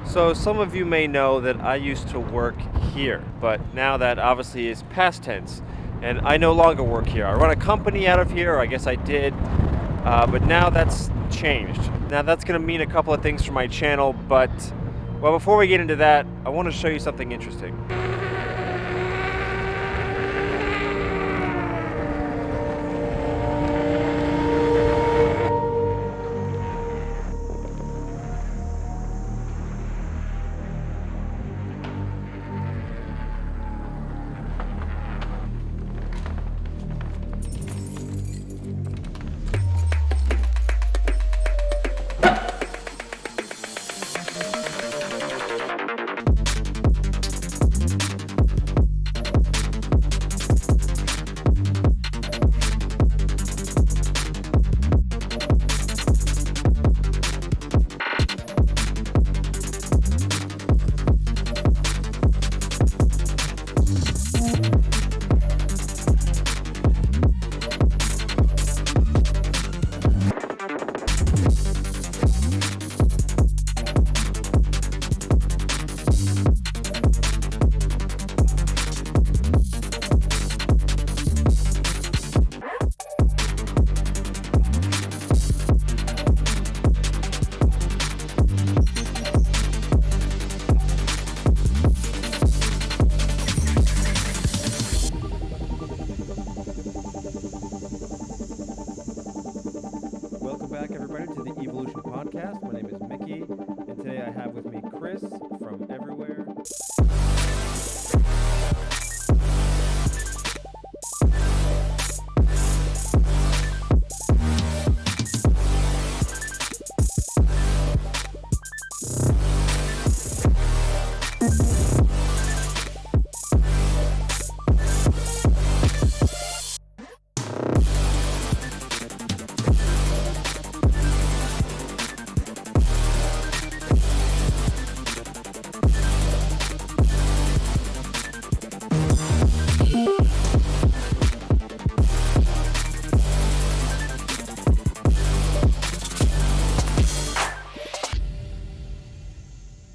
So some of you may know that I used to work here, but now that obviously is past tense, and I no longer work here. I run a company out of here, or I guess I did, but now that's changed. Now that's going to mean a couple of things for my channel, but well, before we get into that, I want to show you something interesting. Welcome back, everybody, to the Evolution Podcast. My name is Mickey, and today I have with me Chris from everywhere.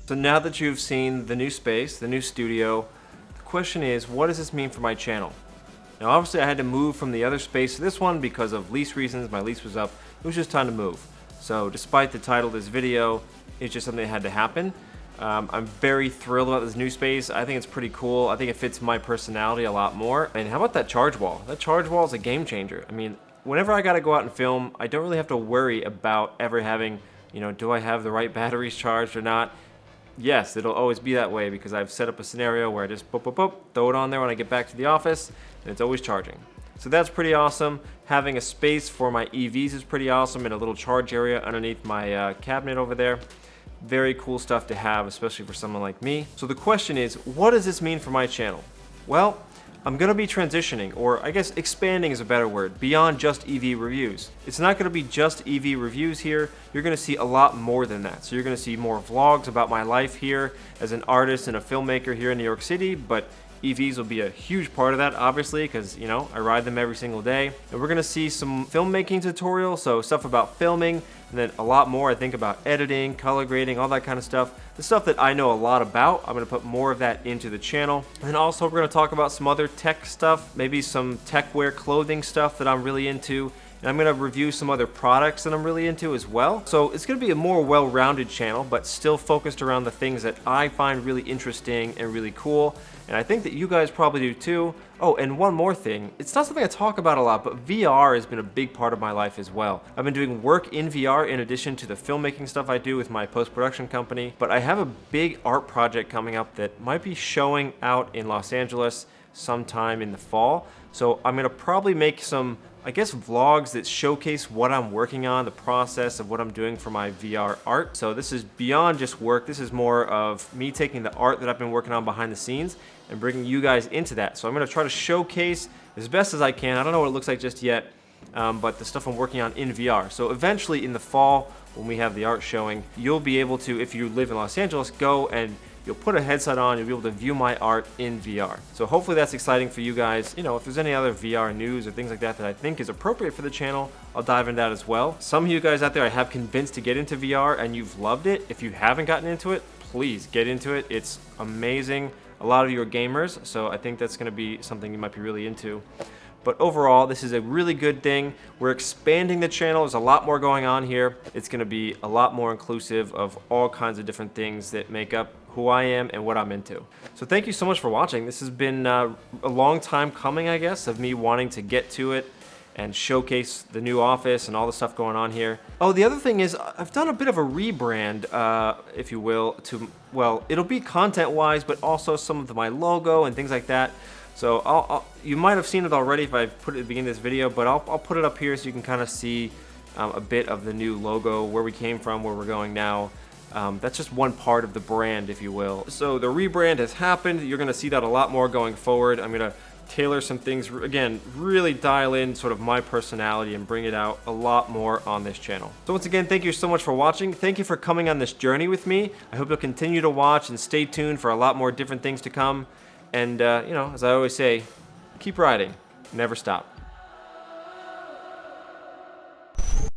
So now that you've seen the new space, the new studio, the question is, what does this mean for my channel? Now obviously I had to move from the other space to this one because of lease reasons. My lease was up. It was just time to move. So despite the title of this video, it's just something that had to happen. I'm very thrilled about this new space. I think it's pretty cool. I think it fits my personality a lot more. And how about that charge wall? That charge wall is a game changer. I mean, whenever I gotta go out and film, I don't really have to worry about ever having, do I have the right batteries charged or not? Yes, it'll always be that way because I've set up a scenario where I just throw it on there when I get back to the office, and it's always charging. So that's pretty awesome. Having a space for my EVs is pretty awesome, and a little charge area underneath my cabinet over there. Very cool stuff to have, especially for someone like me. So the question is, what does this mean for my channel? Well, I'm gonna be transitioning, or I guess expanding is a better word, beyond just EV reviews. It's not gonna be just EV reviews here. You're gonna see a lot more than that. So you're gonna see more vlogs about my life here as an artist and a filmmaker here in New York City, but EVs will be a huge part of that, obviously, because, I ride them every single day. And we're gonna see some filmmaking tutorials, so stuff about filming, and then a lot more, I think, about editing, color grading, all that kind of stuff. The stuff that I know a lot about, I'm gonna put more of that into the channel. And then also we're gonna talk about some other tech stuff, maybe some tech wear clothing stuff that I'm really into. And I'm gonna review some other products that I'm really into as well. So it's gonna be a more well-rounded channel, but still focused around the things that I find really interesting and really cool. And I think that you guys probably do too. Oh, and one more thing. It's not something I talk about a lot, but VR has been a big part of my life as well. I've been doing work in VR in addition to the filmmaking stuff I do with my post-production company. But I have a big art project coming up that might be showing out in Los Angeles sometime in the fall. So I'm gonna probably make some, I guess, vlogs that showcase what I'm working on, the process of what I'm doing for my VR art. So this is beyond just work. This is more of me taking the art that I've been working on behind the scenes and bringing you guys into that. So I'm gonna try to showcase as best as I can. I don't know what it looks like just yet, but the stuff I'm working on in VR. So eventually in the fall, when we have the art showing, you'll be able to, if you live in Los Angeles, go and you'll put a headset on, you'll be able to view my art in VR. So hopefully that's exciting for you guys. If there's any other VR news or things like that that I think is appropriate for the channel, I'll dive into that as well. Some of you guys out there I have convinced to get into VR and you've loved it. If you haven't gotten into it, please get into it. It's amazing. A lot of you are gamers, so I think that's going to be something you might be really into. But overall, this is a really good thing. We're expanding the channel. There's a lot more going on here. It's going to be a lot more inclusive of all kinds of different things that make up who I am and what I'm into. So thank you so much for watching. This has been a long time coming, I guess, of me wanting to get to it and showcase the new office and all the stuff going on here. Oh, the other thing is I've done a bit of a rebrand, if you will, well, it'll be content-wise, but also some of my logo and things like that. So you might have seen it already if I put it at the beginning of this video, but I'll put it up here so you can kind of see a bit of the new logo, where we came from, where we're going now. That's just one part of the brand, if you will. So the rebrand has happened. You're going to see that a lot more going forward. I'm going to tailor some things, again, really dial in sort of my personality and bring it out a lot more on this channel. So once again, thank you so much for watching. Thank you for coming on this journey with me. I hope you'll continue to watch and stay tuned for a lot more different things to come. And, you know, as I always say, keep riding, never stop.